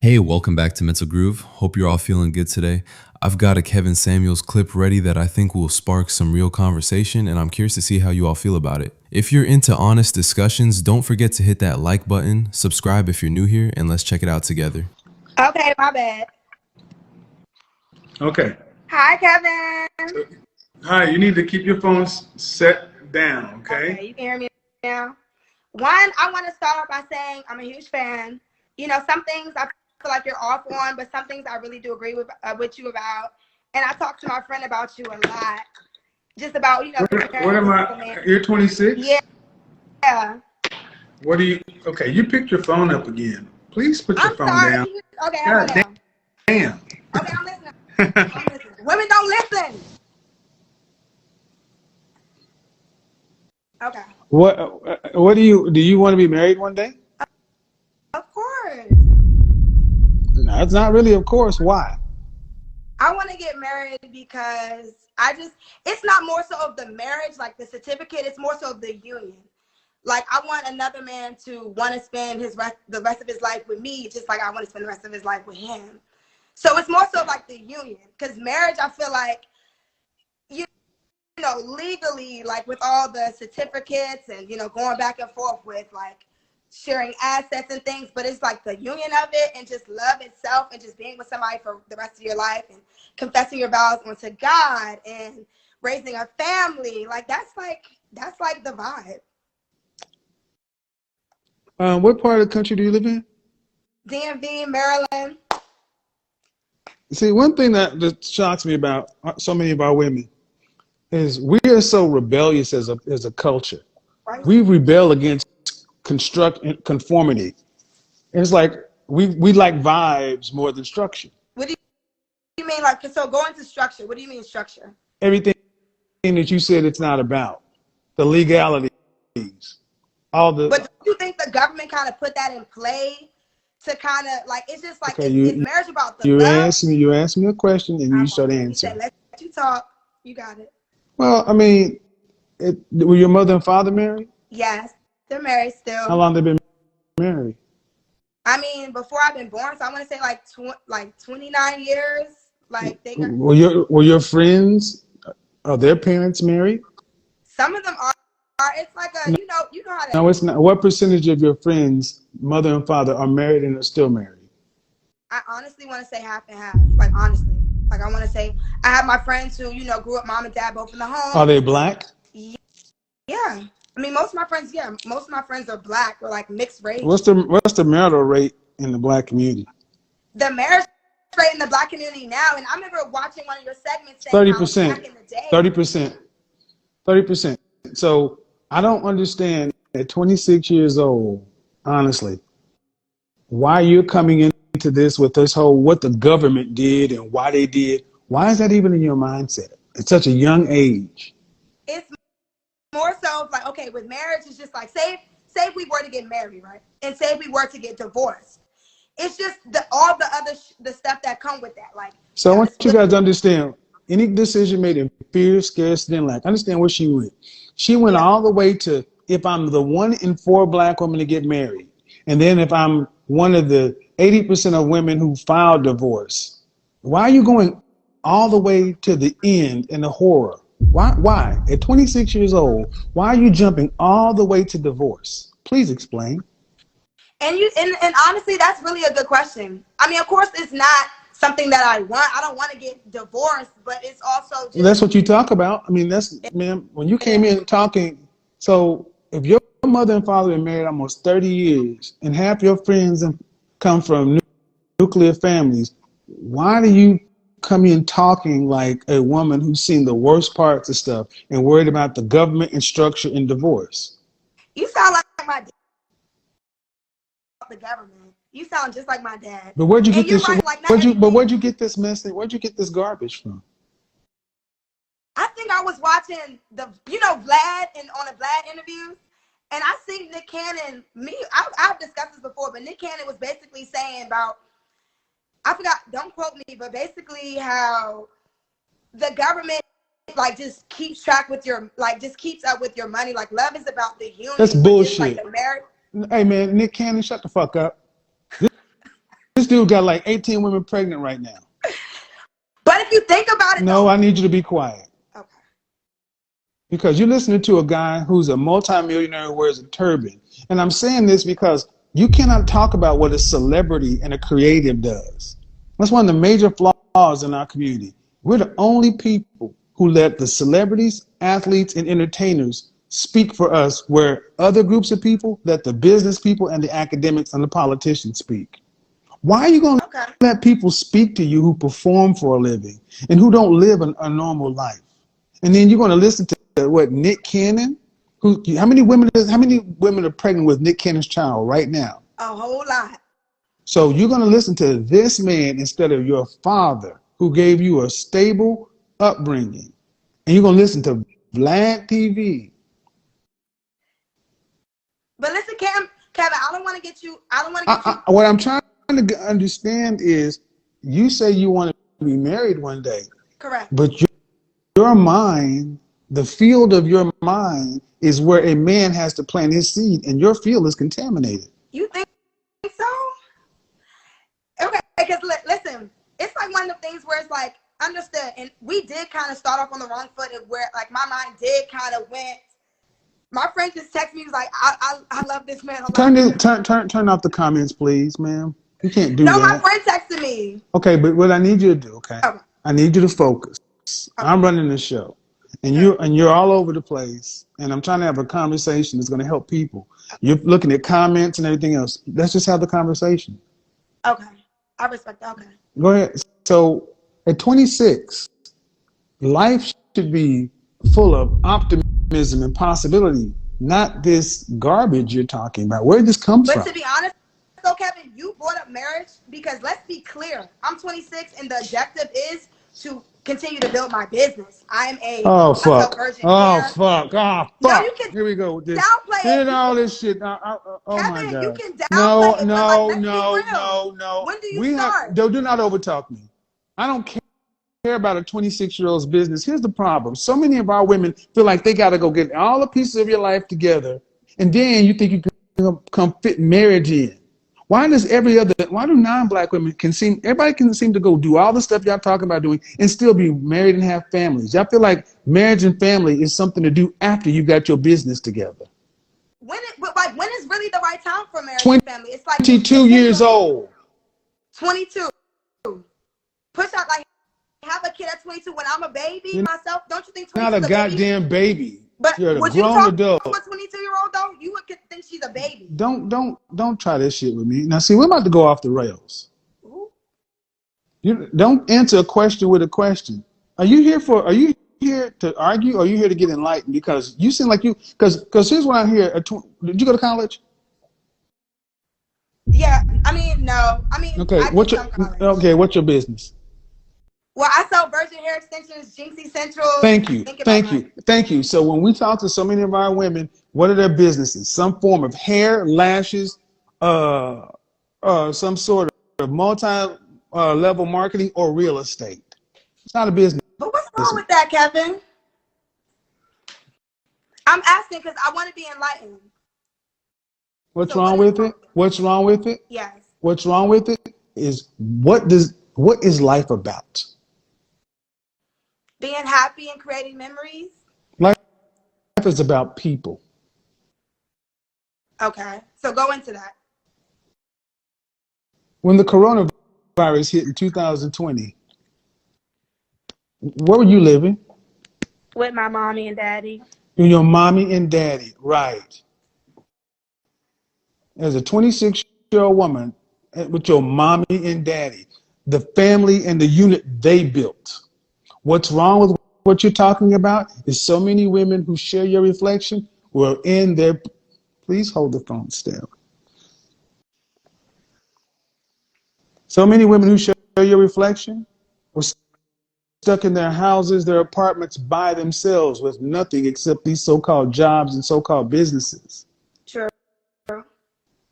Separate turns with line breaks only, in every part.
Hey, welcome back to Mental Groove. Hope you're all feeling good today. I've got a Kevin Samuels clip ready that I think will spark some real conversation, and I'm curious to see how you all feel about it. If you're into honest discussions, don't forget to hit that like button, subscribe if you're new here, and let's check it out together.
Okay, my bad.
Okay.
Hi, Kevin.
Hi, you need to keep your phones set down,
Okay,
okay?
you can hear me now. One, I want to start off by saying I'm a huge fan. You know, some things I feel like you're off on, but some things I really do agree with you about. And I talked to my friend about you a lot, just about
What
comparing
am
you as a
I?
man.
You're 26?
Yeah.
What do you? Okay, you picked your phone up again. Please put your
I'm
phone
sorry.
down.
Okay, how about
God
now?
damn.
Okay, I'm listening. I'm listening. Women don't listen. Okay.
What do you want to be married one day?
Of course.
No, it's not really of course. Why?
I want to get married because it's not more so of the marriage, like the certificate, it's more so of the union. Like, I want another man to want to spend the rest of his life with me, just like I want to spend the rest of his life with him. So it's more so like the union, because marriage, I feel like, you legally, like with all the certificates and, going back and forth with like sharing assets and things, but it's like the union of it and just love itself and just being with somebody for the rest of your life and confessing your vows unto God and raising a family. Like that's like the vibe.
What part of the country do you live in?
DMV, Maryland.
See, one thing that shocks me about so many of our women is we are so rebellious as a culture.
Right?
We rebel against conformity. And it's like we like vibes more than structure.
What do you mean? Like, so going to structure, what do you mean structure?
Everything that you said it's not about the legalities, all
But
the.
do you think the government kind of put that in play to kind of like, it's just like,
Okay,
is marriage about the
you
love?
asked me a question and you
I'm
start
You said,
answering.
let you talk. You got it.
Well, I mean, were your mother and father married?
Yes, they're married
How
still.
long they been married?
I mean, before I've been born, so I want to say like 29 years. Like they got
Were your friends, are their parents married?
some of them are. It's like a you know how to.
No, it's not. What percentage of your friends, mother and father, are married and are still married?
I honestly want to say half and half. Like honestly, like I want to say I have my friends who grew up mom and dad both in the
Are
home.
they black?
Yeah, I mean most of my friends. Yeah, most of my friends are black or like mixed race.
What's the marital rate in the black community?
The marriage rate in the black community now, and I remember watching one of your segments saying
Thirty
how back
percent.
in the day.
30%. 30%. So I don't understand at 26 years old, honestly, why you're coming into this with this whole what the government did and why they did. Why is that even in your mindset at such a young age?
It's more so of like, okay, with marriage, it's just like say if we were to get married, right, and say if we were to get divorced, it's just all the other the stuff that come with that, like you
So I
got to
want you
split.
guys to understand any decision made in fear, scarcity, and lack. Understand where she went. She went
Yeah,
all the way to if I'm the one in four black women to get married, and then if I'm one of the 80% of women who filed divorce. Why are you going all the way to the end in the horror? Why? At 26 years old, why are you jumping all the way to divorce? Please explain.
and honestly, that's really a good question. I mean, of course, it's not something that I want. I don't want to get divorced, but it's also
Well,
just
that's what you talk about. I mean, that's, man, when you came in talking, so if your mother and father been married almost 30 years and half your friends come from nuclear families, why do you come in talking like a woman who's seen the worst parts of stuff and worried about the government and structure and divorce?
you sound like my dad, the government. You sound just like my dad,
But where'd you
and
get
you're
this?
right. Like not
Where'd
everything.
you get this message? Where'd you get this garbage from?
I think I was watching Vlad and on a Vlad interview, and I see Nick Cannon. I've discussed this before, but Nick Cannon was basically saying about, I forgot, don't quote me, but basically how the government like just keeps track with your just keeps up with your money. Like love is about the
That's
union, but just like
bullshit.
the marriage.
Hey man, Nick Cannon, shut the fuck up. This dude got like 18 women pregnant right now.
But if you think about it,
No,
though,
I need you to be quiet.
okay.
Because you're listening to a guy who's a multimillionaire who wears a turban. And I'm saying this because you cannot talk about what a celebrity and a creative does. That's one of the major flaws in our community. We're the only people who let the celebrities, athletes, and entertainers speak for us, where other groups of people let the business people and the academics and the politicians speak. Why are you going to let people speak to you who perform for a living and who don't live a normal life? And then you're going to listen to what, Nick Cannon? How many women are pregnant with Nick Cannon's child right now?
A whole lot.
So you're going to listen to this man instead of your father, who gave you a stable upbringing. And you're going to listen to Vlad TV.
But listen, Kevin, I don't want to get you.
What I'm trying to understand is, you say you want to be married one day.
Correct.
But your mind, the field of your mind, is where a man has to plant his seed, and your field is contaminated.
You think so? Okay, because listen, it's like one of the things where it's like, understood, and we did kind of start off on the wrong foot, of where like my mind did kind of went. My friend just texted me, he was like, I love this man.
Turn off the comments, please, ma'am. You can't do that.
No, my friend texted me.
Okay, but what I need you to do, okay? I need you to focus. Okay. I'm running the show, and you're all over the place, and I'm trying to have a conversation that's going to help people. You're looking at comments and everything else. Let's just have the conversation.
Okay, I respect that. Okay.
Go ahead. So at 26, life should be full of optimism and possibility, not this garbage you're talking about. Where did this come from?
But to be honest, so Kevin, you brought up marriage because let's be clear. I'm 26, and the objective is to continue to build my business. I am a self-virgin.
Fuck.
No, you can.
Here we go with this.
Downplay
Here's all this shit.
Kevin,
my God.
You can downplay it.
No.
When do you start?
Do not overtalk me. I don't care about a 26-year-old's business. Here's the problem. So many of our women feel like they got to go get all the pieces of your life together, and then you think you can come fit marriage in. Why do non-black women everybody can seem to go do all the stuff y'all talking about doing and still be married and have families? Y'all feel like marriage and family is something to do after you got your business together.
When is really the right time for marriage and family? It's like
22 years old.
22. Push out, like, have a kid at 22 when I'm a baby myself. Don't you think 22
not a goddamn baby?
But
you're a
would
grown
you talk
adult.
to a 22-year-old though? You would think she's a baby.
Don't try this shit with me. Now see, we're about to go off the rails.
Ooh.
You don't answer a question with a question. Are you here to argue, or are you here to get enlightened? Because you seem like because here's what I hear. Did you go to college?
Yeah, no.
Okay, what's your business?
Well, I sell virgin hair extensions, Jinxie Central.
Thank you. So when we talk to so many of our women, what are their businesses? Some form of hair, lashes, some sort of multi-level marketing, or real estate. It's not a business.
But what's wrong with that, Kevin? I'm asking because I want to be enlightened.
What's wrong with it? What's wrong with it?
Yes.
What's wrong with it is what is life about?
Being happy and creating memories. Life
is about people.
Okay, so go into that.
When the coronavirus hit in 2020, where were you living?
With my mommy and daddy.
With your mommy and daddy, right. As a 26-year-old woman with your mommy and daddy, the family and the unit they built. What's wrong with what you're talking about is so many women who share your reflection were in their... Please hold the phone still. So many women who share your reflection were stuck in their houses, their apartments by themselves with nothing except these so-called jobs and so-called businesses.
Sure.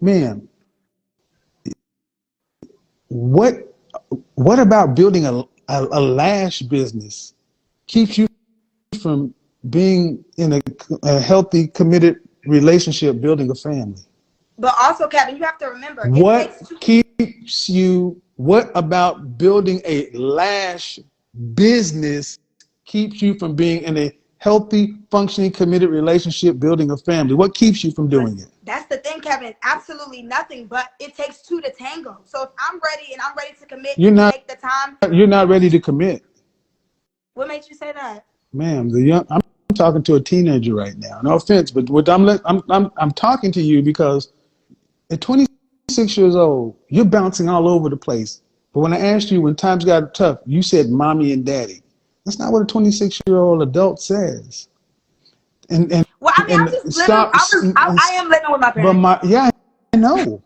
Ma'am, what about building a lash business keeps you from being in a healthy, committed relationship, building a family?
But also, Kevin, you have to remember,
what keeps keeps you? What about building a lash business keeps you from being in a healthy, functioning, committed relationship, building a family? What keeps you from doing it?
That's the thing, Kevin. Absolutely nothing. But it takes two to tango. So if I'm ready and I'm ready to commit
You're
and
not.
take the time.
You're not ready to commit,
What made you say that?
ma'am. I'm talking to a teenager right now. No offense, but what I'm talking to you because at 26 years old, you're bouncing all over the place. But when I asked you when times got tough, you said mommy and daddy. That's not what a 26-year-old adult says. And
Well, I mean, I'm
and
just living.
stop.
I am living with my
But
parents.
I know.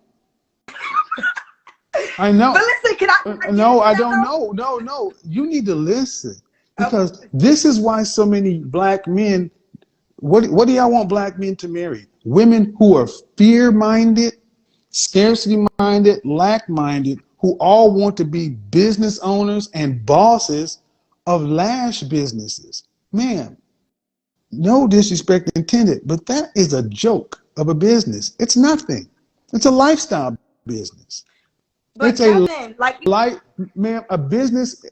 I know.
But listen, can I
No, I
get
don't
though?
know. No. You need to listen
Okay.
because this is why so many black men. What do y'all want black men to marry? Women who are fear-minded, scarcity-minded, lack-minded, who all want to be business owners and bosses of lash businesses. Man, no disrespect intended, but that is a joke of a business. It's nothing. It's a lifestyle business.
But
It's a
Kevin, like,
life, man, a business.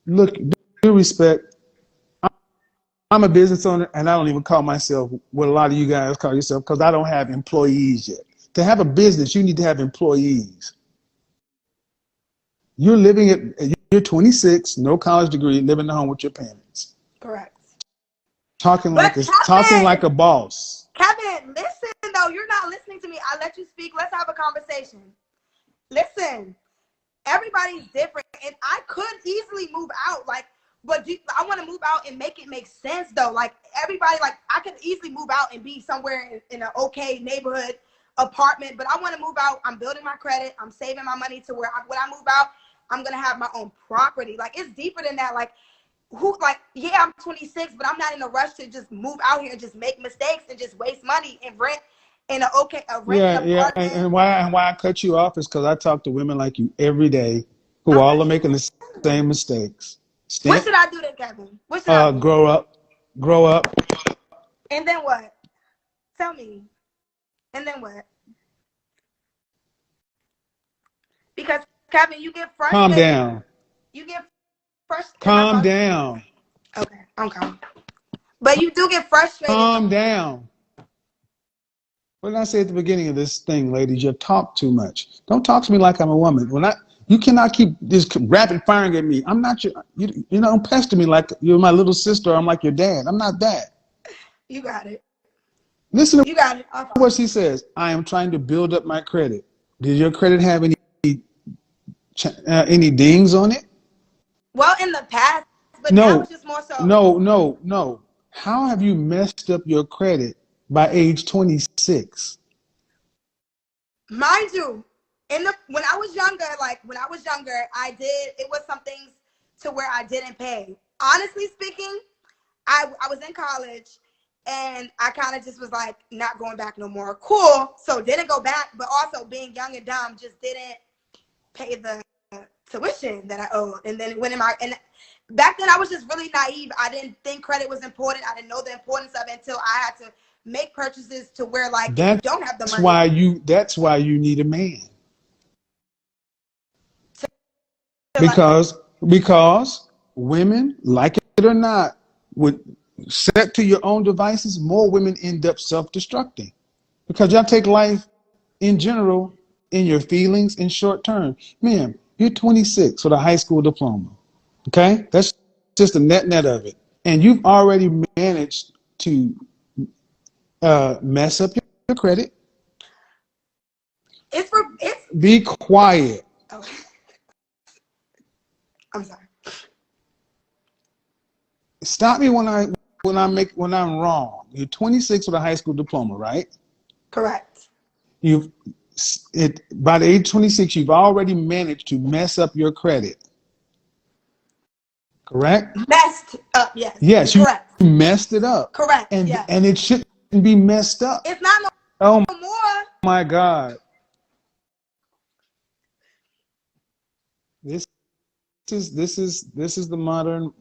Look, due respect, I'm a business owner and I don't even call myself what a lot of you guys call yourself because I don't have employees yet. To have a business, you need to have employees. You're 26, no college degree, living at home with your parents.
correct.
Talking
But
like a boss.
Kevin, listen though, you're not listening to me. I let you speak. Let's have a conversation. Listen, everybody's different, and I could easily move out, like, but I want to move out and make it make sense though. Like everybody, like I could easily move out and be somewhere in an okay neighborhood apartment, but I want to move out. I'm building my credit. I'm saving my money to where when I move out, I'm gonna have my own property. Like it's deeper than that. Like yeah, I'm 26, but I'm not in a rush to just move out here and just make mistakes and just waste money and rent in an
Yeah.
apartment.
And why I cut you off is because I talk to women like you every day who
I'm
all are
listening.
making the same mistakes.
What should I do then, Kevin? What should I do?
Grow up.
And then what? Tell me. And then what? Because Kevin, you get frustrated.
Calm down.
You get frustrated.
Calm down.
Okay, I'm calm. But you do get frustrated.
Calm down. What did I say at the beginning of this thing, ladies? You talk too much. Don't talk to me like I'm a woman. You cannot keep this rapid firing at me. I'm not you don't pester me like you're my little sister or I'm like your dad. I'm not that.
You got it.
Listen to
You got it.
what she says. I am trying to build up my credit. Did your credit have any dings on it?
Well, in the past, but
No.
now it's just more so.
No. How have you messed up your credit by age 26?
Mind you, when I was younger, it was some things to where I didn't pay. Honestly speaking, I was in college and I kind of just was like not going back no more. Cool. So didn't go back, but also being young and dumb, just didn't pay the tuition that I owed. And then and back then I was just really naive. I didn't think credit was important. I didn't know the importance of it until I had to make purchases to where like you don't have the money.
That's why you need a man. Because women, like it or not, would set to your own devices, more women end up self-destructing. Because y'all take life in general in your feelings in short term. Ma'am, you're 26 with a high school diploma. Okay? That's just the net of it. And you've already managed to mess up your credit. Be quiet.
Oh. I'm sorry.
Stop me when I'm wrong. You're 26 with a high school diploma, right?
Correct.
By the age 26, you've already managed to mess up your credit. Correct?
Messed up, yes.
Yes,
correct.
You messed it up.
Correct.
And
yes.
And it shouldn't be messed up.
It's not
no
more.
My God. This is the modern.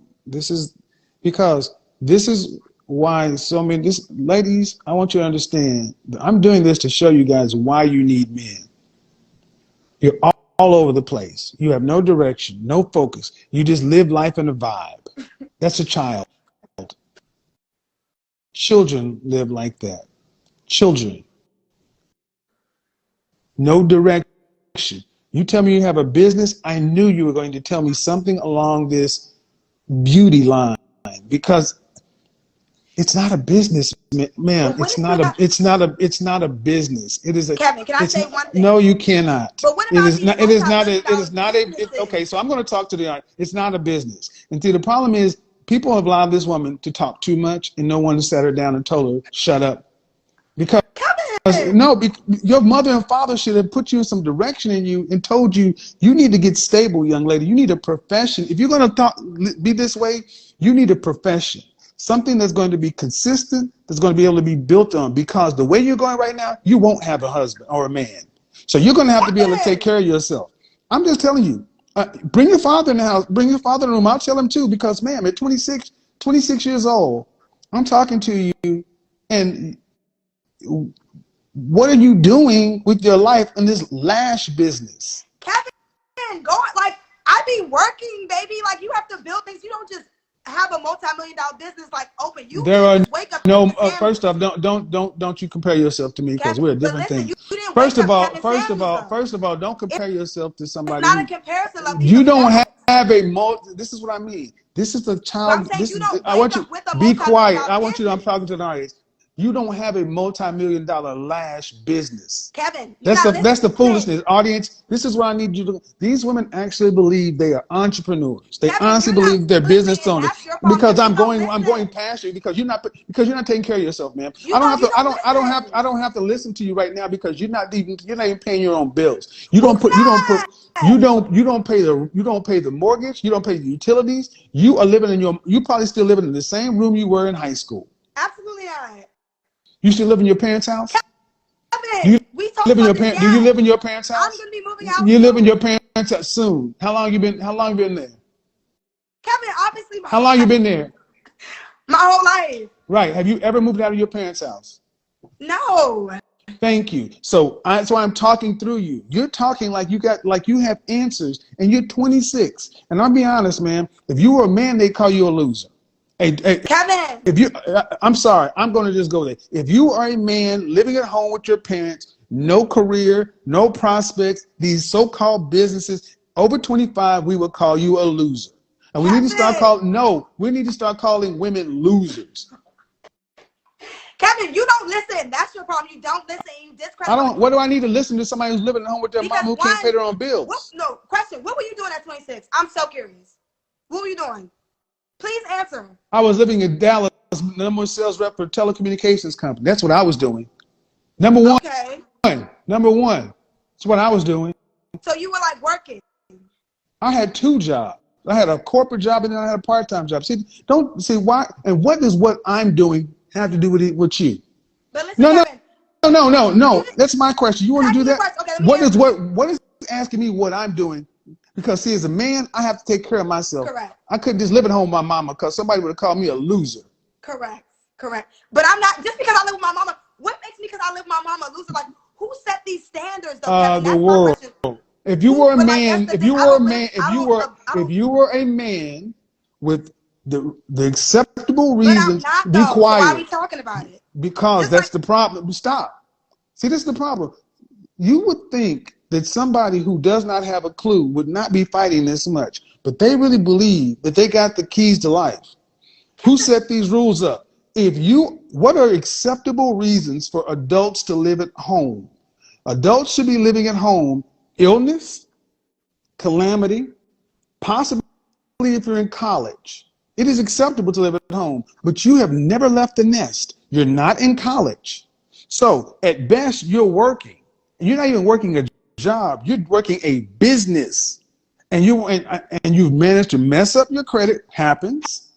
Because this is why so many ladies. I want you to understand. I'm doing this to show you guys why you need men. You're all over the place. You have no direction, no focus. You just live life in a vibe. That's a child. Children live like that. Children. No direction. You tell me you have a business, I knew you were going to tell me something along this beauty line, because it's not a business, ma'am. It's not a business. It is a.
Kevin, can I say one thing?
No, you cannot.
But what about
It is not a. Okay, so I'm going to talk to the audience. It's not a business. And see, the problem is people have allowed this woman to talk too much, and no one sat her down and told her shut up. Because your mother and father should have put you in some direction in you and told you need to get stable, young lady. You need a profession. If you're going to be this way, you need a profession. Something that's going to be consistent, that's going to be able to be built on, because the way you're going right now, you won't have a husband or a man. So you're going to have to be able to take care of yourself. I'm just telling you, bring your father in the house, bring your father in the room. I'll tell him too, because ma'am, at 26 years old, I'm talking to you, and what are you doing with your life in this lash business?
Kevin, like, I be working, baby. Like, you have to build things. You don't just have a multi-million-dollar business like open. You wake up.
No, first off, don't you compare yourself to me, because we're a different thing. First of all, don't compare yourself to somebody.
It's not a comparison.
You don't have a multi. This is what I mean. This is the child. I want you to be quiet. I'm talking to the audience. You don't have a multi-million-dollar lash business.
Kevin,
that's the foolishness. Audience, this is what I need you to. These women actually believe they are entrepreneurs. They honestly believe they're business owners. Because I'm going past you, because you're not taking care of yourself, man. I don't have to listen to you right now, because you're not even paying your own bills. You don't pay the mortgage. You don't pay the utilities. You probably still living in the same room you were in high school.
Absolutely not.
You still live in your parents' house?
Kevin, do you live
in your parents' house?
I'm gonna be moving out.
You live in your parents' house soon. How long you been there?
Kevin, obviously.
How long you been there?
My whole life.
Right. Have you ever moved out of your parents' house?
No.
Thank you. So that's why I'm talking through you. You're talking like you have answers, and you're 26. And I'll be honest, man. If you were a man, they'd call you a loser.
Kevin,
I'm sorry, I'm going to just go there. If you are a man living at home with your parents, no career, no prospects, these so-called businesses, over 25, we would call you a loser. And we need to start calling women losers.
Kevin, you don't listen. That's your problem. You don't listen. You discredit.
What do I need to listen to somebody who's living at home with their mom who can't pay their own bills?
Question. What were you doing at 26? I'm so curious. What were you doing? Please answer.
I was living in Dallas, number one sales rep for a telecommunications company. That's what I was doing. Number one. That's what I was doing.
So you were like working.
I had two jobs. I had a corporate job, and then I had a part-time job. Why? And what does what I'm doing have to do with you?
But listen,
no. That's my question. You want to do that?
Okay,
what is asking me what I'm doing? Because see, as a man, I have to take care of myself.
Correct.
I couldn't just live at home with my mama, because somebody would have called me a loser.
Correct. But I'm not, just because I live with my mama, what makes me, because I live with my mama, a loser? Like, who set these standards though?
The world. If you were a man, if you were a man with the acceptable reasons, be quiet. So
why are we talking about it?
Because that's the problem. Stop. See, this is the problem. You would think that somebody who does not have a clue would not be fighting this much, but they really believe that they got the keys to life. Who set these rules up? What are acceptable reasons for adults to live at home? Adults should be living at home. Illness, calamity, possibly if you're in college. It is acceptable to live at home, but you have never left the nest. You're not in college. So at best, you're working. You're not even working a job. You're working a business. And you've managed to mess up your credit. Happens.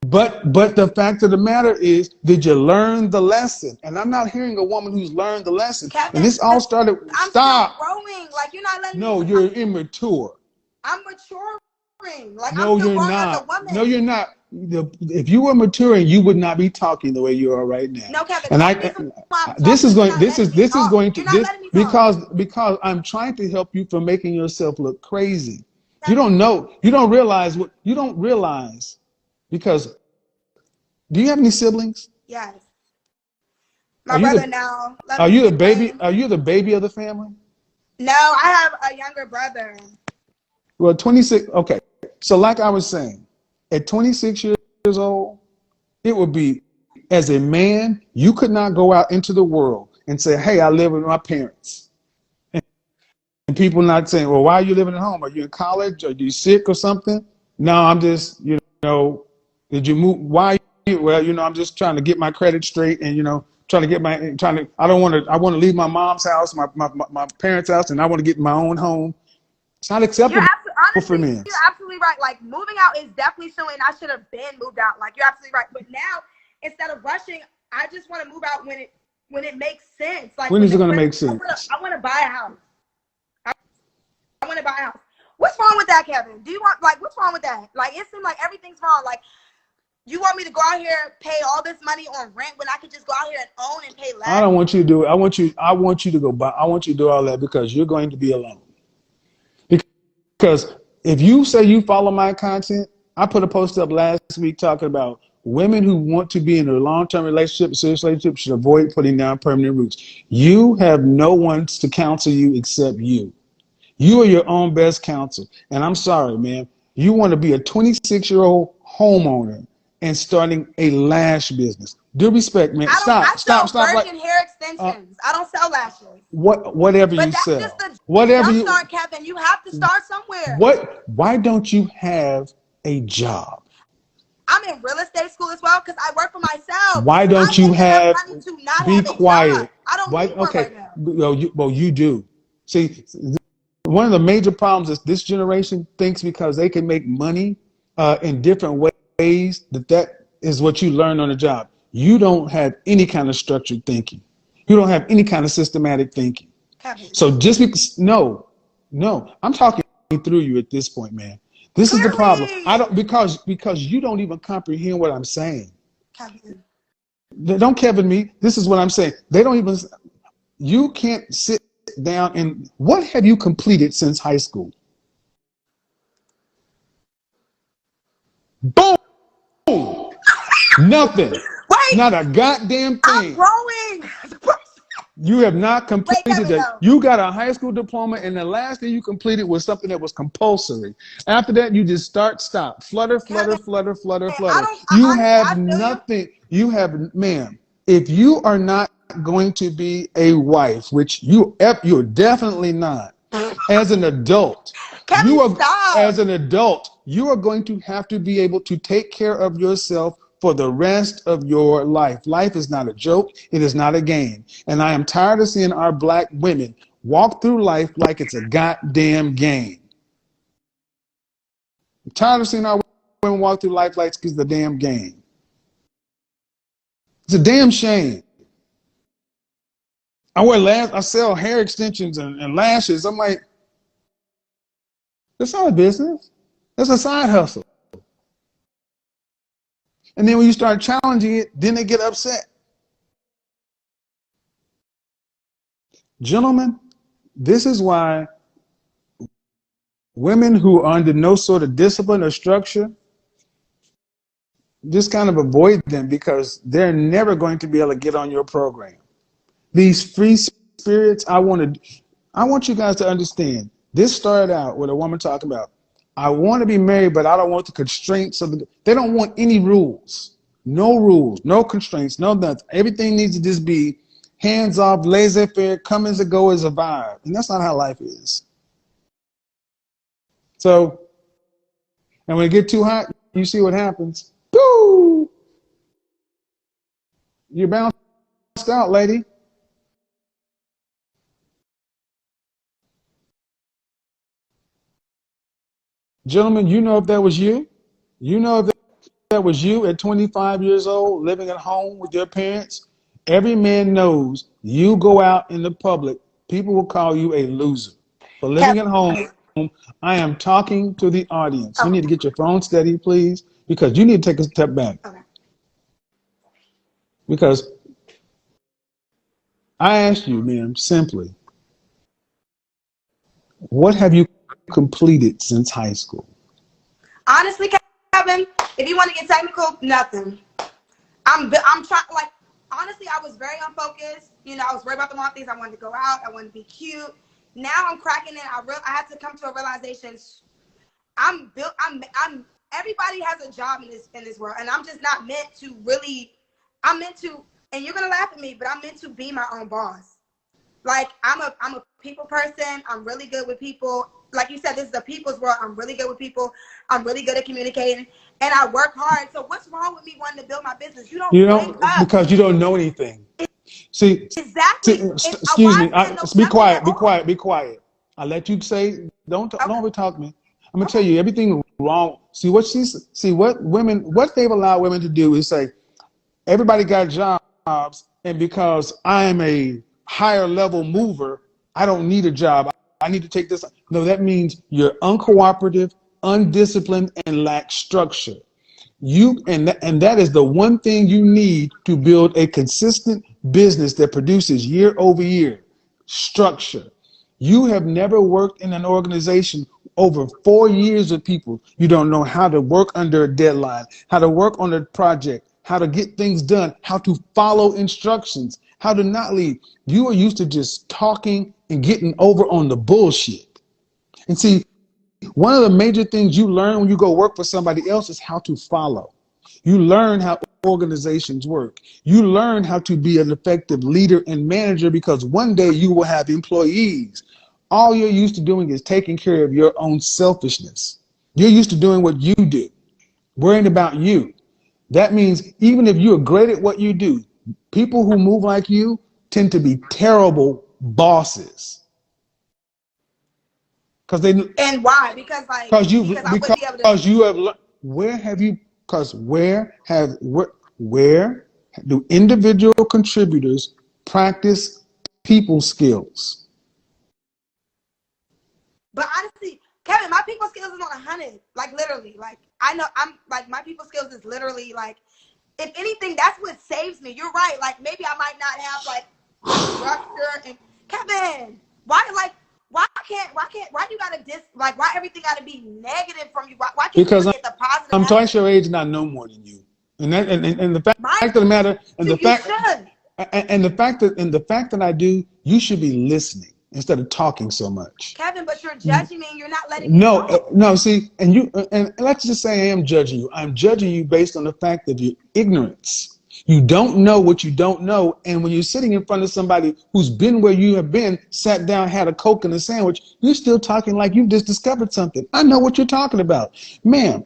But the fact of the matter is, did you learn the lesson? And I'm not hearing a woman who's learned the lesson.
Kevin,
and this all started.
I'm
Stop.
still growing. Like, you're not letting me.
You're immature.
I'm maturing. Like,
No,
I'm still
you're
growing
not.
as a woman.
No, you're not. if you were maturing, you would not be talking the way you are right now.
No, Kevin.
And
The
I,
only reason why I'm
this is
talking,
going,
you're not
this is
letting me
this is
talk.
going to
You're not
this
letting me talk.
because I'm trying to help you from making yourself look crazy. You
Kevin,
don't know, you don't realize what you don't realize because do you have any siblings?
yes.
Are
My
you
brother
the
now. Let
are
me
you the baby?
explain.
Are you the baby of the family?
No, I have a younger brother.
Well, 26. Okay, so like I was saying, at 26 years old, it would be as a man, you could not go out into the world and say, "Hey, I live with my parents," and people not saying, "Well, why are you living at home? Are you in college? Are you sick or something?" No, I'm just, did you move? Why? Well, I'm just trying to get my credit straight and, I don't want to, I want to leave my mom's house, my parents' house, and I want to get my own home. It's not
You're
acceptable for
honestly,
men.
you're absolutely right. Like moving out is definitely something I should have been moved out. Like you're absolutely right. But now, instead of rushing, I just want to move out when it makes sense. Like
When
when
is it
the
going to
credit,
make sense?
I want to buy a house. I want to buy a house. What's wrong with that, Kevin? Do you want what's wrong with that? Like it seems like everything's wrong. Like you want me to go out here and pay all this money on rent when I could just go out here and own and pay less?
I don't want you to do it. I want you to go buy. I want you to do all that because you're going to be alone. Because if you say you follow my content, I put a post up last week talking about women who want to be in a long-term relationship, serious relationship, should avoid putting down permanent roots. You have no one to counsel you except you. You are your own best counsel. And I'm sorry, man. You want to be a 26-year-old homeowner and starting a lash business. Due respect, man.
I sell
Stop.
virgin hair extensions. I don't sell lashes.
Whatever
But
you
that's
sell,
just the
whatever
jump
you,
start, Kevin. You have to start somewhere.
why don't you have a job?
I'm in real estate school as well because I work for myself.
Why don't
I'm
you
making enough
have,
money to not
be
have a job.
quiet?
I don't
Why?
need one
Okay.
right now.
Well, you do. See, one of the major problems is this generation thinks because they can make money in different ways that is what you learn on the job. You don't have any kind of structured thinking. You don't have any kind of systematic thinking.
Kevin.
So just because, no, I'm talking through you at this point, man. This is the problem.
Clearly.
I don't because you don't even comprehend what I'm saying.
Kevin.
Don't Kevin me. This is what I'm saying. They don't even. You can't sit down and what have you completed since high school? Boom. Nothing.
Wait.
Not a goddamn
I'm
thing.
growing.
You have not completed
Kevin,
that. You got a high school diploma, and the last thing you completed was something that was compulsory. After that, you just stop. Flutter.
Kevin,
You
I
have
feel
nothing. You have, ma'am, if you are not going to be a wife, which you're definitely not, as an adult,
Kevin, stop.
as an adult, you are going to have to be able to take care of yourself for the rest of your life. Life is not a joke. It is not a game. And I am tired of seeing our black women walk through life like it's a goddamn game. I'm tired of seeing our women walk through life like it's a damn game. It's a damn shame. I sell hair extensions and lashes. I'm like, that's not a business. That's a side hustle. And then when you start challenging it, then they get upset. Gentlemen, this is why women who are under no sort of discipline or structure, just kind of avoid them because they're never going to be able to get on your program. These free spirits, I want you guys to understand. This started out with a woman talking about, I want to be married, but I don't want the constraints of they don't want any rules. No rules, no constraints, no nothing. Everything needs to just be hands off, laissez-faire, come as it go as a vibe. And that's not how life is. So, and when it gets too hot, you see what happens. Boo! You're bounced out, lady. Gentlemen, you know if that was you? You know if that was you at 25 years old, living at home with your parents? Every man knows you go out in the public, people will call you a loser. For living at home, I am talking to the audience. You need to get your phone steady, please. because you need to take a step back.
Okay.
Because I asked you, ma'am, simply, what have you completed since high school?
Honestly, Kevin, if you want to get technical, nothing. I'm trying, like, honestly, I was very unfocused. You know, I was worried about the wrong things. I wanted to go out. I wanted to be cute. Now I'm cracking it. I had to come to a realization. I'm everybody has a job in this world, and I'm just not meant to really. I'm meant to, and you're gonna laugh at me, but I'm meant to be my own boss. Like, I'm a people person. I'm really good with people. Like you said, this is a people's world. I'm really good with people. I'm really good at communicating, and I work hard. So what's wrong with me wanting to build my business? You don't wake up
because you don't know anything. See,
exactly. A
excuse me.
wise man knows
Be
nothing
quiet.
at
Be
all.
quiet. Be quiet. I'll let you say. Don't
Okay.
over talk me. I'm gonna tell you everything wrong. See what they've allowed women to do is say everybody got jobs, and because I'm a higher level mover, I don't need a job. I need to take this. No, that means you're uncooperative, undisciplined, and lack structure. And that is the one thing you need to build a consistent business that produces year over year structure. You have never worked in an organization over 4 years with people. You don't know how to work under a deadline, how to work on a project, how to get things done, how to follow instructions, how to not lead. You are used to just talking and getting over on the bullshit. And see, one of the major things you learn when you go work for somebody else is how to follow. You learn how organizations work. You learn how to be an effective leader and manager because one day you will have employees. All you're used to doing is taking care of your own selfishness. You're used to doing what you do, worrying about you. That means even if you're great at what you do, people who move like you tend to be terrible bosses.
And why? Because I wouldn't be able to.
Because you have where do individual contributors practice people skills?
But honestly, Kevin, my people skills is on 100. Like, literally. Like, I know I'm like, my people skills is literally like, if anything, that's what saves me. You're right. Like, maybe I might not have like structure. And Kevin, why you gotta why everything gotta be negative from you? Why can't
Because
you look at the positive?
I'm twice your age and I know more than you. And the fact of the matter, and the fact that I do, you should be listening instead of talking so much.
Kevin, but you're judging me and you're not letting me talk.
No. See, and let's just say I am judging you. I'm judging you based on the fact of your ignorance. You don't know what you don't know, and when you're sitting in front of somebody who's been where you have been, sat down, had a Coke and a sandwich, you're still talking like you've just discovered something. I know what you're talking about, ma'am.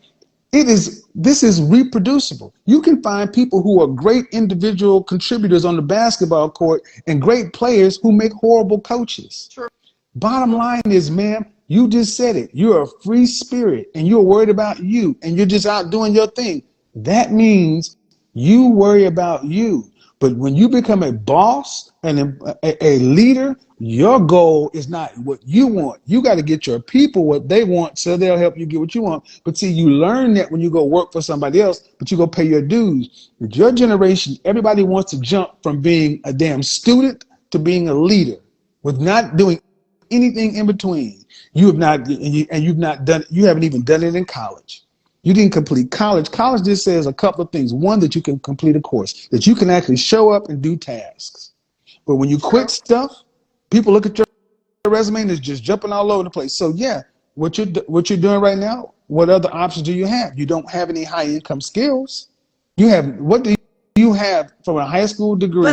This is reproducible. You can find people who are great individual contributors on the basketball court and great players who make horrible coaches.
True.
Bottom line is, ma'am, you just said it. You're a free spirit and you're worried about you and you're just out doing your thing. That means you worry about you. But when you become a boss and a leader, your goal is not what you want. You got to get your people what they want so they'll help you get what you want. But see, you learn that when you go work for somebody else, but you go pay your dues. With your generation, everybody wants to jump from being a damn student to being a leader with not doing anything in between. You haven't even done it in college. You didn't complete college. College just says a couple of things. One, that you can complete a course, that you can actually show up and do tasks. But when you quit stuff, people look at your resume and it's just jumping all over the place. So yeah, what you're doing right now, what other options do you have? You don't have any high income skills. What do you have from a high school degree,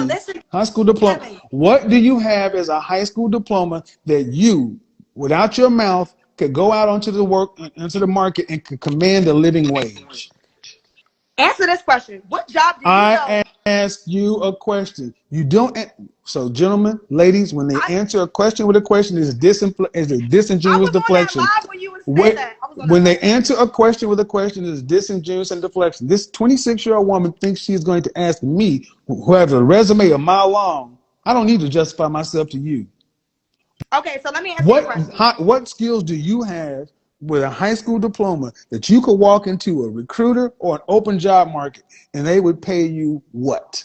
high school diploma? Kevin. What do you have as a high school diploma that you, without your mouth, could go out into the market and could command a living wage?
Answer this question. What job do you know?
I ask you a question. You don't. So, gentlemen, ladies, when they answer a question with a question, is a disingenuous deflection. When they answer a question with a question, is disingenuous and deflection. This 26-year-old woman thinks she's going to ask me, who has a resume a mile long. I don't need to justify myself to you.
Okay, so let me answer your question.
What skills do you have with a high school diploma that you could walk into a recruiter or an open job market and they would pay you what?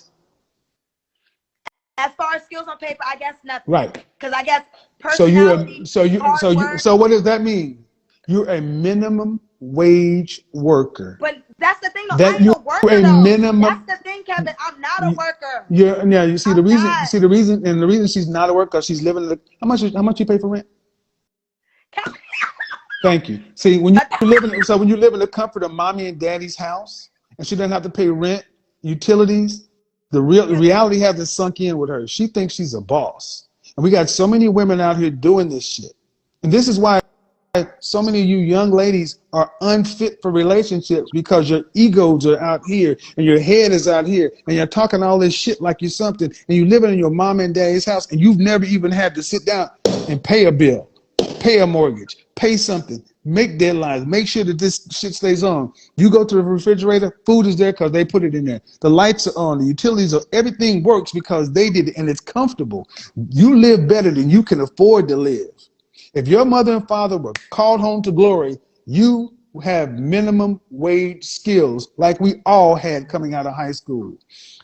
As far as skills on paper, I guess nothing.
Right.
Because I guess
So
personality, hard work.
so what does that mean? You're a minimum wage worker.
But that's the thing, though.
That
I ain't a worker,
a
though.
minimum.
That's the thing, Kevin. I'm not a worker.
Yeah. You see
I'm
the reason.
not.
You see the reason, and the reason she's not a worker. She's living in the. How much you pay for rent? Thank you. See, when you live in the comfort of mommy and daddy's house, and she doesn't have to pay rent, utilities, the reality hasn't sunk in with her. She thinks she's a boss, and we got so many women out here doing this shit, and this is why so many of you young ladies are unfit for relationships, because your egos are out here and your head is out here and you're talking all this shit like you're something, and you living in your mom and daddy's house and you've never even had to sit down and pay a bill, pay a mortgage, pay something, make deadlines, make sure that this shit stays on. You go to the refrigerator, food is there because they put it in there. The lights are on, the utilities are, everything works because they did it and it's comfortable. You live better than you can afford to live. If your mother and father were called home to glory, you have minimum wage skills like we all had coming out of high school.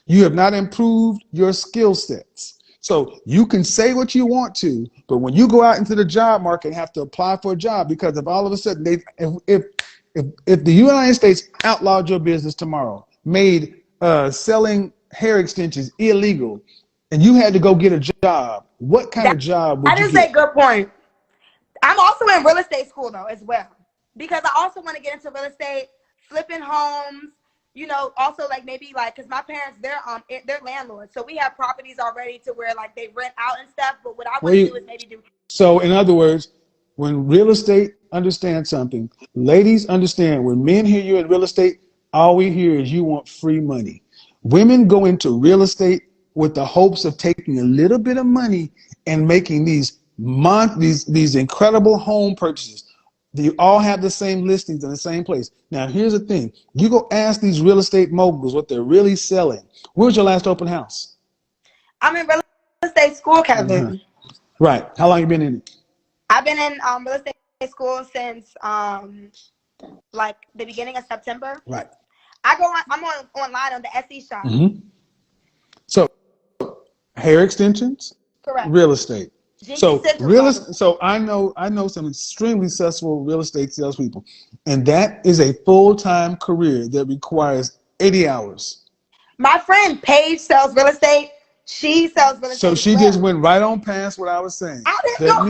You have not improved your skill sets. So you can say what you want to, but when you go out into the job market and have to apply for a job, because if all of a sudden if the United States outlawed your business tomorrow, made selling hair extensions illegal, and you had to go get a job, what kind of job would you get?
That is a good point. I'm also in real estate school, though, as well, because I also want to get into real estate, flipping homes, you know, also like maybe like, because my parents, they're landlords. So we have properties already to where like they rent out and stuff. But what I want to do is maybe do.
So in other words, when real estate understands something, ladies understand when men hear you in real estate, all we hear is you want free money. Women go into real estate with the hopes of taking a little bit of money and making these incredible home purchases. You all have the same listings in the same place. Now, here's the thing. You go ask these real estate moguls what they're really selling. Where was your last open house?
I'm in real estate school, Kevin.
Uh-huh. Right. How long you been in it?
I've been in real estate school since like the beginning of September.
Right.
I'm online on the SE shop.
Mm-hmm. So, hair extensions?
Correct.
Real estate. So I know some extremely successful real estate salespeople, and that is a full-time career that requires 80 hours.
My friend Paige sells real estate. She sells real estate.
So she just went right on past what I was saying. That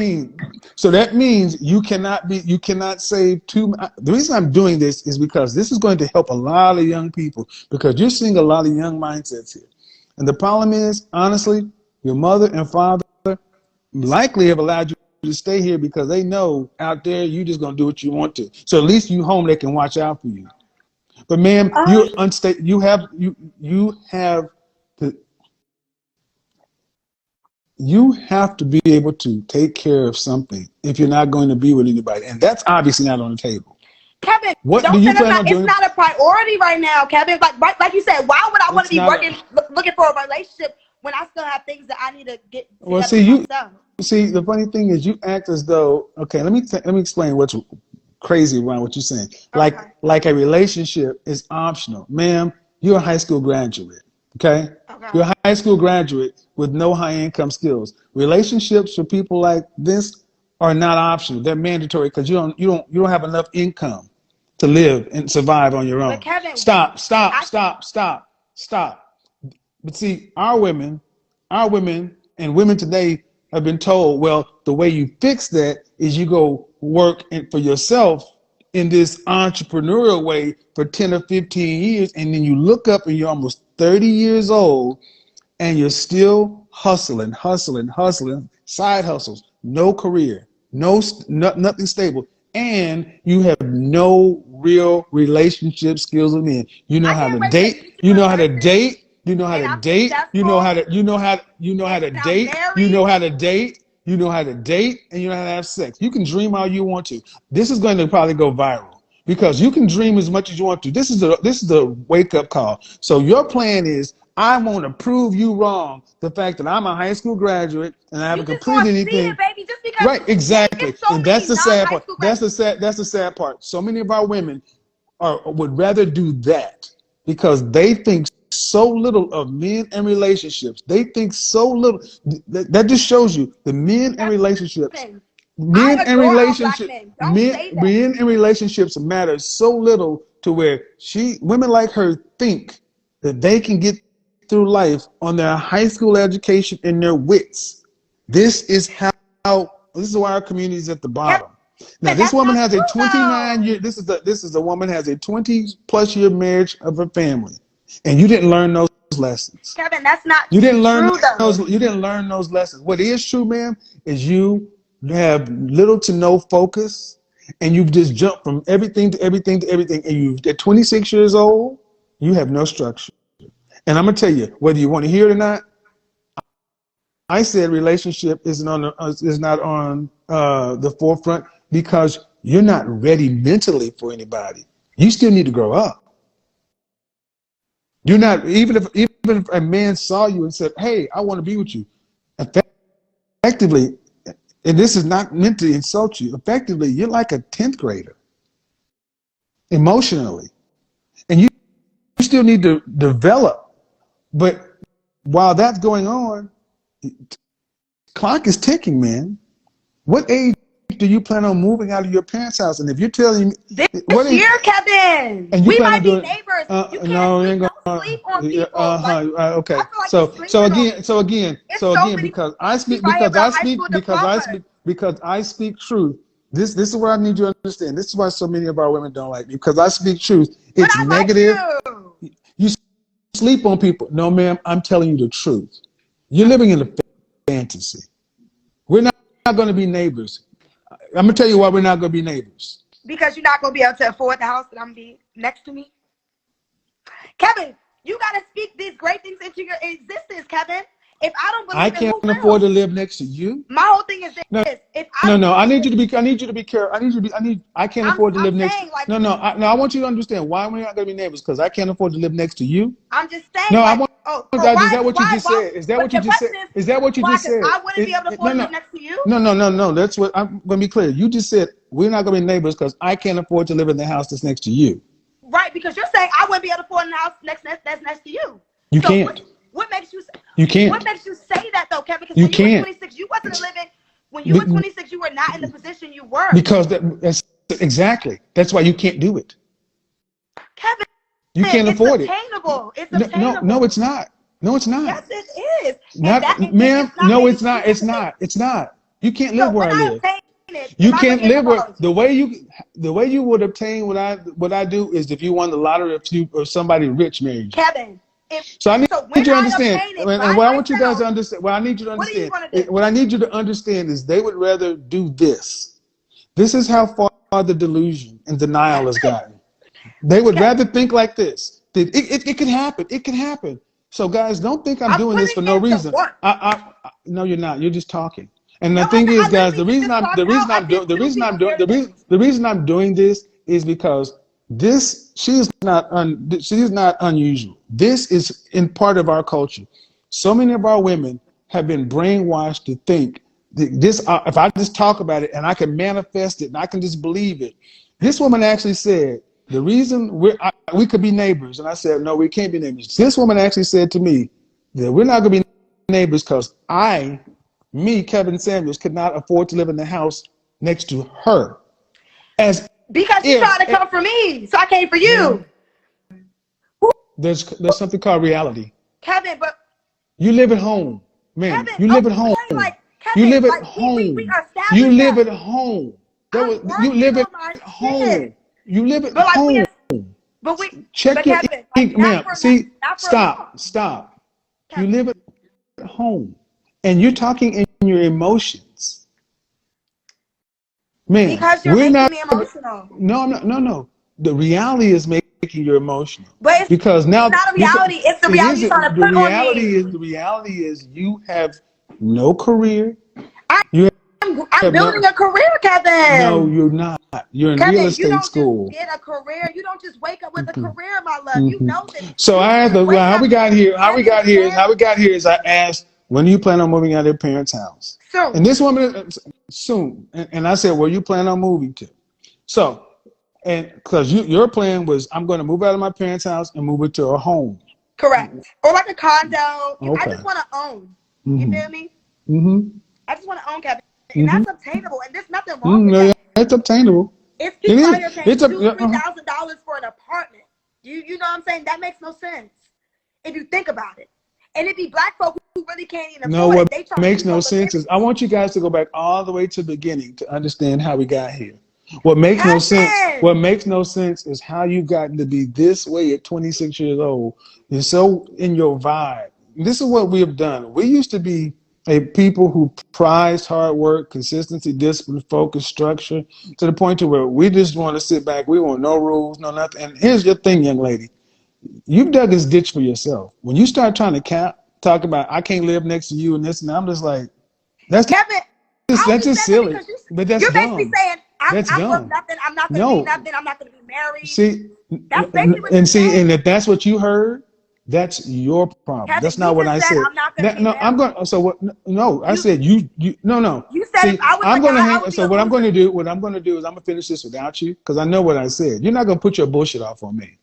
means you cannot save too. The reason I'm doing this is because this is going to help a lot of young people, because you're seeing a lot of young mindsets here, and the problem is, honestly, your mother and father likely have allowed you to stay here because they know out there you just gonna do what you want to. So at least you home, they can watch out for you. But ma'am, you're unstable. You have to be able to take care of something if you're not going to be with anybody, and that's obviously not on the table.
Kevin,
what do you plan on doing?
It's not a priority right now, Kevin. Like you said, why would I want to be looking for a relationship when I still have things that I need to get?
Well, see, the funny thing is, you act as though, okay, let me explain what's crazy around what you're saying.
Okay.
Like a relationship is optional. Ma'am, you're a high school graduate, okay? You're a high school graduate with no high income skills. Relationships for people like this are not optional. They're mandatory because you don't have enough income to live and survive on your own.
But Kevin,
stop. But see, our women and women today have been told, well, the way you fix that is you go work for yourself in this entrepreneurial way for 10 or 15 years, and then you look up and you're almost 30 years old and you're still hustling, side hustles, no career, nothing stable, and you have no real relationship skills with men. You know how to date, you know how to date. You know how to date, and you know how to have sex. You can dream all you want to. This is going to probably go viral because you can dream as much as you want to. This is the wake up call. So your plan is, I want to prove you wrong. The fact that I'm a high school graduate and I haven't completed anything.
Baby, just because
Right, exactly.
so
And that's the sad part.
That's
the sad part. So many of our women would rather do that because they think so little of men and relationships. They think so little. That just shows you the men and relationships. Men and relationships matter so little to where women like her think that they can get through life on their high school education and their wits. This is why our community is at the bottom. Now, this woman has a 29-year. This is a woman has a 20-plus-year marriage of her family, and you didn't learn those lessons.
Kevin, that's not.
You didn't learn those. You didn't learn those lessons. What is true, ma'am, is you have little to no focus, and you just jump from everything to everything to everything. And you, at 26 years old, you have no structure. And I'm gonna tell you, whether you want to hear it or not, I said relationship is not on the forefront because you're not ready mentally for anybody. You still need to grow up. You're not, even if a man saw you and said, "Hey, I want to be with you," effectively, and this is not meant to insult you, effectively, you're like a 10th grader emotionally, and you still need to develop. But while that's going on, clock is ticking, man. What age do you plan on moving out of your parents' house? And if you're telling me
this year, Kevin,
and
we might be neighbors. You can't sleep on people.
Okay.
Like
so again, because I speak truth. This is what I need you to understand. This is why so many of our women don't like me, because I speak truth. It's negative.
Like
you sleep on people. No, ma'am, I'm telling you the truth. You're living in a fantasy. We're not going to be neighbors. I'm going to tell you why we're not going to be neighbors.
Because you're not going to be able to afford the house that I'm be next to me. Kevin, you got to speak these great things into your existence, Kevin. If I don't believe
I can't afford to live next to you.
My whole thing is this.
I need you to be careful. I can't afford to live next to you. I want you to understand why we're not going to be neighbors, because I can't afford to live next to you.
I'm just saying.
No, is that what you just said? Is that what you just said? Is that what you just said?
I wouldn't be able to afford to live next to you.
No. That's what I'm going to be clear. You just said we're not going to be neighbors because I can't afford to live in the house that's next to you.
Right, because you're saying I wouldn't be able to afford the house that's next to you.
You can't.
What makes you?
You can't.
What makes you say that though, Kevin? Because
you
when
can't.
You were 26, you wasn't living. When you were 26, you were not in the position you were.
Because that's exactly. That's why you can't do it.
Kevin,
you can't afford it.
It's attainable.
No, it's not. No, it's not.
Yes, it is.
Ma'am. No, it's not. It's not. It's not. You can't live where I live. You can't live where the way you would obtain what I do is if you won the lottery or somebody rich married you.
Kevin.
So I need you to understand, and what I want you guys to understand, what I need you to understand, what I need you to understand is they would rather do this. This is how far the delusion and denial has gotten. They would rather think like this. It can happen. It can happen. So guys, don't think I'm doing this for no reason. No, you're not. You're just talking. And the thing is, guys, the reason I'm doing this is because she is not unusual. This is in part of our culture. So many of our women have been brainwashed to think this. If I just talk about it and I can manifest it and I can just believe it. This woman actually said the reason we could be neighbors, and I said no, we can't be neighbors. This woman actually said to me that we're not going to be neighbors because Kevin Samuels, could not afford to live in the house next to her.
Because you tried to come for me, so I came for you.
There's something called reality.
Kevin, but
you live at home, man.
Kevin,
you live at home. You live at home. You live at home. You live at home. You live at home. Check your ink, ma'am. See, stop. You live at home, and you're talking in your emotions. Man,
because you're making me emotional.
No. The reality is making you emotional.
But
because now
it's not a reality. It's the reality you're trying to put on me.
The reality is you have no career.
I'm I'm building a career, Kevin.
No, you're not. You're in
Kevin,
real
you
estate
don't
school.
just get a career. You don't just wake up with a career, my love. You know this.
So I asked, how we got here is I asked, when do you plan on moving out of your parents' house?
Soon.
And this woman, soon. And I said, where you plan on moving to? So, and because your plan was, I'm going to move out of my parents' house and move it to a home.
Correct. Or like a condo.
Okay.
I just want to own. You feel me?
Mm-hmm.
I just want to own, Kevin. And that's obtainable. And there's nothing wrong with that.
It's obtainable.
If people out here paying $2,000-$3,000 for an apartment, you know what I'm saying? That makes no sense if you think about it. And it be black folk who really can't even afford it.
What makes no sense is I want you guys to go back all the way to the beginning to understand how we got here. What makes no sense is how you've gotten to be this way at 26 years old. You're so in your vibe. This is what we have done. We used to be a people who prized hard work, consistency, discipline, focus, structure, to the point to where we just want to sit back. We want no rules, no nothing. And here's your thing, young lady. You've dug this ditch for yourself. When you start trying to talk about, I can't live next to you and this and that, I'm just like, that's just silly. But that's
you're
dumb.
basically saying, I'm worth nothing. I'm not going to be nothing. I'm not going to be married. That's basically what you're saying.
And if that's what you heard, that's your problem.
Kevin,
that's not what I said.
I'm not going to be married.
I'm going. So what? No, I said you. No.
You said if I was
I'm
going to
hang. So what I'm going to do? What I'm going to do is I'm going to finish this without you because I know what I said. You're not going to put your bullshit off on me.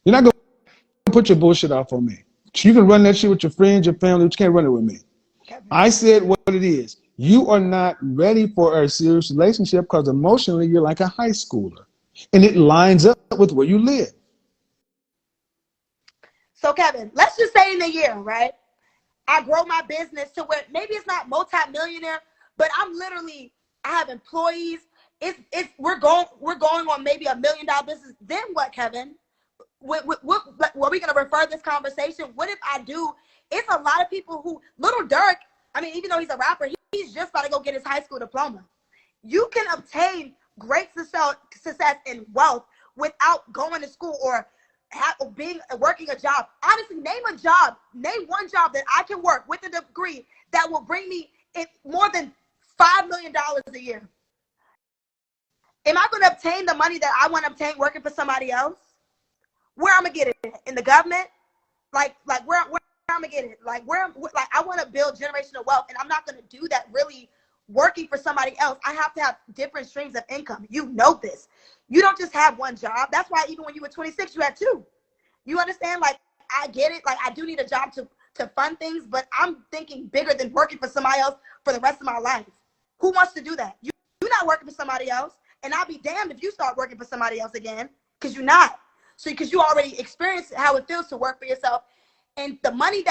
You're not going to put your bullshit off on me. You can run that shit with your friends, your family, but you can't run it with me. Kevin. I said what it is. You are not ready for a serious relationship because emotionally you're like a high schooler, and it lines up with where you live.
So Kevin, let's just say in a year, right? I grow my business to where maybe it's not multi-millionaire, but I have employees. We're going on maybe $1 million business. Then what, Kevin? What are we gonna refer this conversation? What if I do? It's a lot of people who Little Dirk. I mean, even though he's a rapper, he's just about to go get his high school diploma. You can obtain great success and wealth without going to school or working a job. Honestly, name one job that I can work with a degree that will bring me in more than $5 million a year. Am I going to obtain the money that I want to obtain working for somebody else? Where I'm gonna get it? In the government? Like where I'm gonna get it? Like I want to build generational wealth, and I'm not gonna do that really working for somebody else. I have to have different streams of income. You know this. You don't just have one job. That's why even when you were 26, you had two. You understand? Like, I get it. Like, I do need a job to fund things, but I'm thinking bigger than working for somebody else for the rest of my life. Who wants to do that? You're not working for somebody else, and I'll be damned if you start working for somebody else again, because you're not. So, because you already experienced how it feels to work for yourself, and the money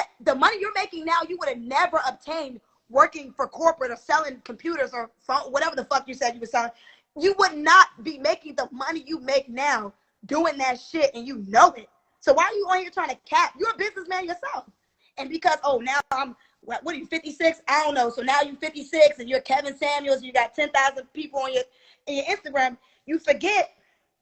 you're making now, you would have never obtained working for corporate or selling computers or phone, whatever the fuck you said you were selling. You would not be making the money you make now doing that shit, and you know it. So why are you on here trying to cap? You're a businessman yourself. And because, now what are you, 56? I don't know. So now you're 56 and you're Kevin Samuels, and you got 10,000 people on your Instagram. You forget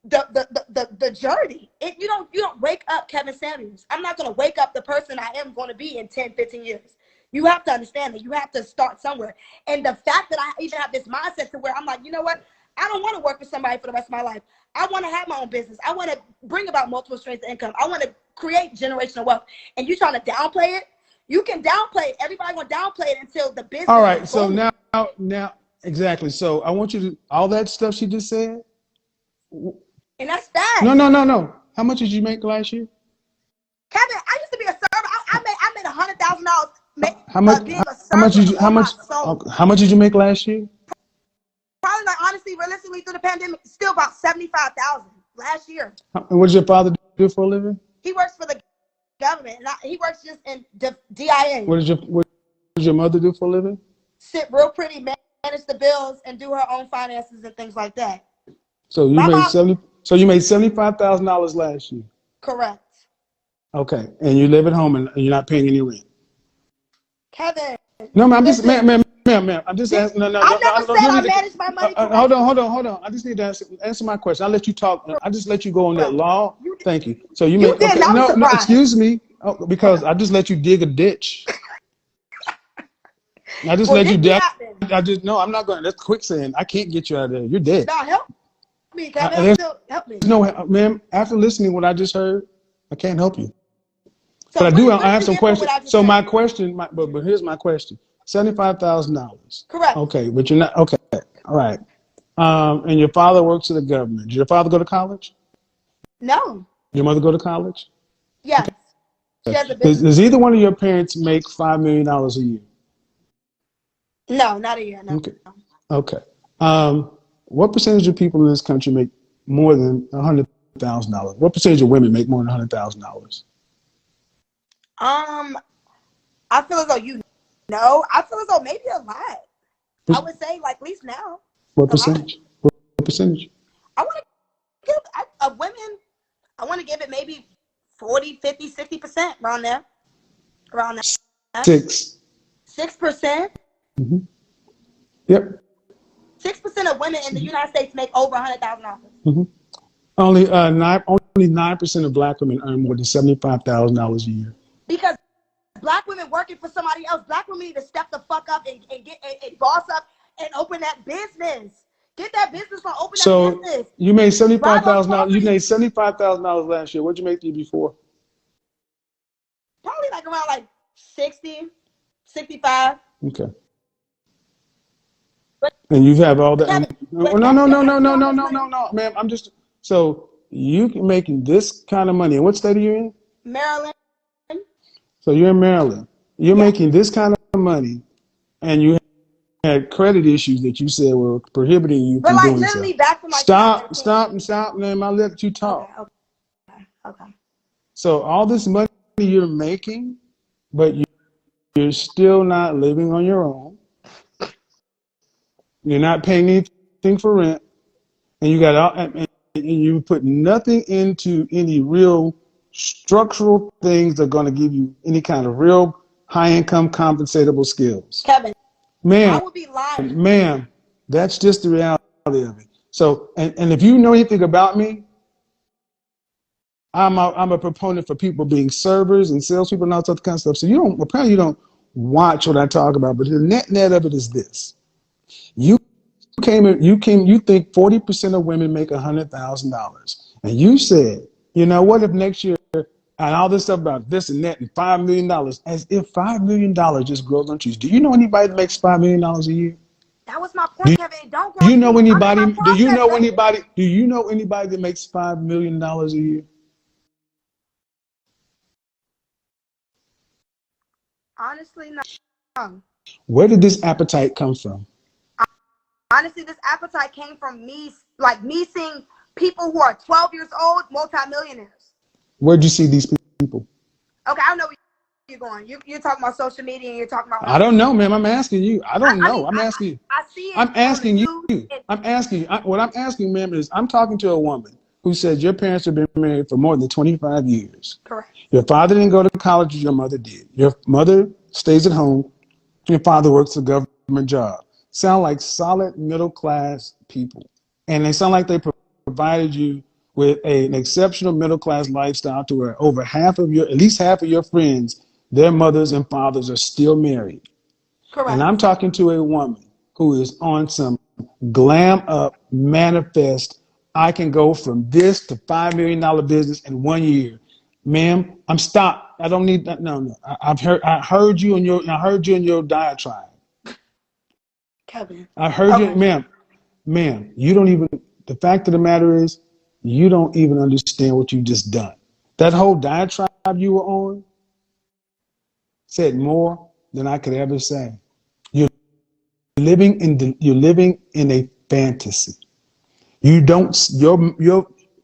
the journey. You don't wake up Kevin Samuels. I'm not going to wake up the person I am going to be in 10, 15 years. You have to understand that you have to start somewhere. And the fact that I even have this mindset to where I'm like, you know what? I don't want to work for somebody for the rest of my life. I want to have my own business. I want to bring about multiple streams of income. I want to create generational wealth. And you trying to downplay it? You can downplay it. Everybody going to downplay it until the business.
All right. So now, exactly. So I want you to, all that stuff she just said.
And that's bad.
No. How much did you make last year?
Kevin, I used to be a server. I made $100,000.
How much did you make last year?
Probably, like, honestly, realistically, through the pandemic, still about $75,000 last year.
And what does your father do for a living?
He works for the government. He works just in DIA.
What does your mother do for a living?
Sit real pretty, manage the bills, and do her own finances and things like that.
So you made $75,000 last year.
Correct.
Okay, and you live at home and you're not paying any rent.
Kevin.
No, ma'am. I'm just asking. No.
I never said I manage my money.
Hold on. I just need to answer my question. I'll let you talk. I just let you go on that law. Thank you. So you made. Okay, no. Excuse me, because I just let you dig a ditch. I just
Well,
let you
make it
down.
happen.
I just no. I'm not going. That's quicksand. I can't get you out of there. You're dead.
Now help me, Kevin.
There's
Help me.
no, ma'am. After listening to what I just heard, I can't help you.
So
But I
what,
do.
what
I
is
have
the
some
gift for
questions.
what I just
So
said?
my question, but here's my question: $75,000.
Correct.
Okay, but you're not. Okay, all right. And your father works for the government. Did your father go to college?
No.
Your mother go to college?
Yes. She has a
Does,
business.
does either one of your parents make $5 million a year?
No, not a year. No.
Okay. Okay. What percentage of people in this country make more than $100,000? What percentage of women make more than $100,000?
I feel as though I feel as though maybe a lot. I would say like at least now.
What
A lot.
percentage? What percentage?
I want to give of women. I want to give it maybe 40, 50, 60% around there. Around that.
6%.
6%.
Mm-hmm. Yep.
6% of women in the United States make over $100,000.
Mm-hmm. Only 9% of black women earn more than $75,000 a year.
Because black women working for somebody else, black women need to step the fuck up and get and boss up and open that business. Get that business or open that business.
You made $75,000. You made $75,000 last year. What'd you make the year before?
Probably like around like 60, 65.
Okay. And you have all that. No, ma'am. I'm just so you making this kind of money. And what state are you in?
Maryland.
So you're in Maryland. You're making this kind of money, and you had credit issues that you said were prohibiting you from doing so.
Back from
Stop, ma'am. I'll let you talk.
Okay.
So all this money you're making, but you're still not living on your own. You're not paying anything for rent, and and you put nothing into any real structural things that are going to give you any kind of real high-income compensatable skills.
Kevin,
ma'am,
I would be lying.
Ma'am, that's just the reality of it. So, and if you know anything about me, I'm a proponent for people being servers and salespeople and all that other kind of stuff. So apparently you don't watch what I talk about, but the net of it is this. You think 40% of women make $100,000. And you said, you know, what if next year and all this stuff about this and that and $5 million, as if $5 million just grows on trees. Do you know anybody that makes $5 million a year?
That was my point, Kevin. Don't
Do you know anybody that makes $5 million a year?
Honestly, no.
Where did this appetite come from?
Honestly, this appetite came from me seeing people who are 12 years old, multimillionaires.
Where'd you see these people?
Okay, I don't know where you're going. You're talking about social media and you're talking about...
I don't know, ma'am. I'm asking you. I don't know. I'm asking you.
I see it.
I'm asking you. I'm asking you. What I'm asking, ma'am, is I'm talking to a woman who said your parents have been married for more than 25 years.
Correct.
Your father didn't go to college as your mother did. Your mother stays at home. Your father works a government job. Sound like solid middle-class people. And they sound like they provided you with an exceptional middle-class lifestyle to where at least half of your friends, their mothers and fathers are still married.
Correct.
And I'm talking to a woman who is on some glam up, manifest, I can go from this to $5 million business in 1 year. Ma'am, I'm stopped. I don't need that. No. I heard you in your diatribe.
Kevin.
I heard you, ma'am, you don't even, the fact of the matter is, you don't even understand what you just done. That whole diatribe you were on said more than I could ever say. You're living in a fantasy.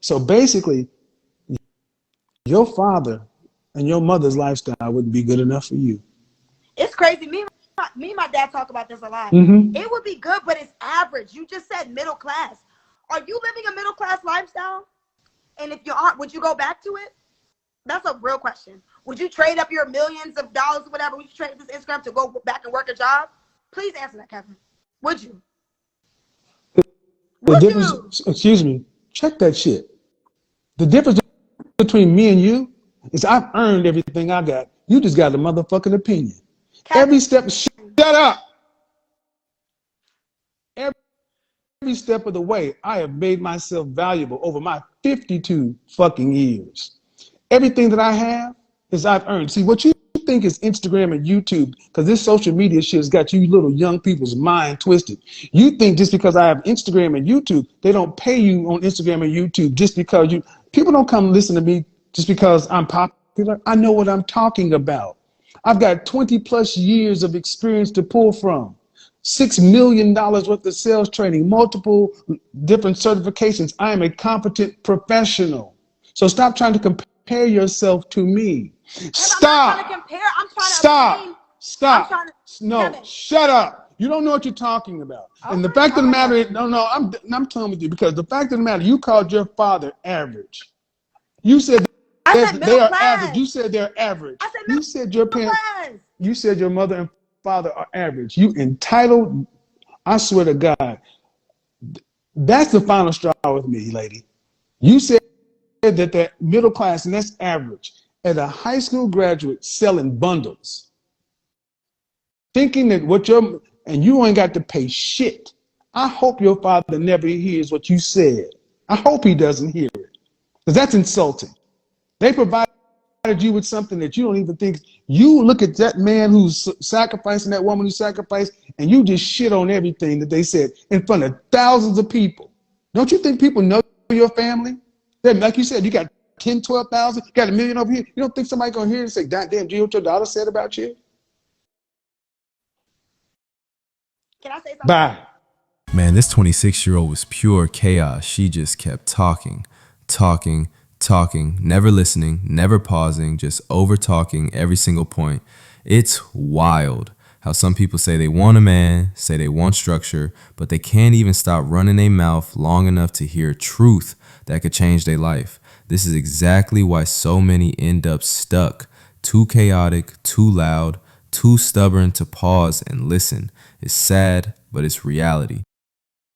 So basically, your father and your mother's lifestyle wouldn't be good enough for you.
It's crazy. Me and my dad talk about this a lot.
Mm-hmm.
It would be good, but it's average. You just said middle class. Are you living a middle class lifestyle? And if you aren't, would you go back to it? That's a real question. Would you trade up your millions of dollars or whatever? Would you trade this Instagram to go back and work a job? Please answer that, Kevin. Would you?
Excuse me, check that shit. The difference between me and you is I've earned everything I got. You just got a motherfucking opinion.
Kevin.
Every step, shut up. step of the way, I have made myself valuable over my 52 fucking years. Everything that I have is I've earned. See, what you think is Instagram and YouTube, because this social media shit has got you little young people's mind twisted. You think just because I have Instagram and YouTube, they don't pay you on Instagram and YouTube just because people don't come listen to me just because I'm popular. I know what I'm talking about. I've got 20 plus years of experience to pull from. $6 million worth of sales training, multiple different certifications. I am a competent professional. So stop trying to compare yourself to me. Stop.
I'm not trying to compare. I'm trying to
Stop. No,
Kevin.
shut up. You don't know what you're talking about. Okay, and the fact of the matter is, I'm telling you, because the fact of the matter, you called your father average. You said they are average. You said they're average.
I said
you said your parents. You said your mother and father are average. You entitled. I swear to God, that's the final straw with me, lady. You said that they're middle class and that's average. As a high school graduate selling bundles, thinking that and you ain't got to pay shit. I hope your father never hears what you said. I hope he doesn't hear it, because that's insulting. They provided you with something that you don't even think. You look at that man who's sacrificing, that woman who sacrificed, and you just shit on everything that they said in front of thousands of people. Don't you think people know your family? Like you said, you got 10, 12,000, got $1 million over here. You don't think somebody gonna hear and say, "God damn, do you know what your daughter said about you?"
Can I say something?
Bye.
Man, this 26-year-old was pure chaos. She just kept talking, never listening, never pausing, just over talking every single point. It's wild how some people say they want a man, say they want structure, but they can't even stop running their mouth long enough to hear truth that could change their life. This is exactly why so many end up stuck, too chaotic, too loud, too stubborn to pause and listen. It's sad, but it's reality.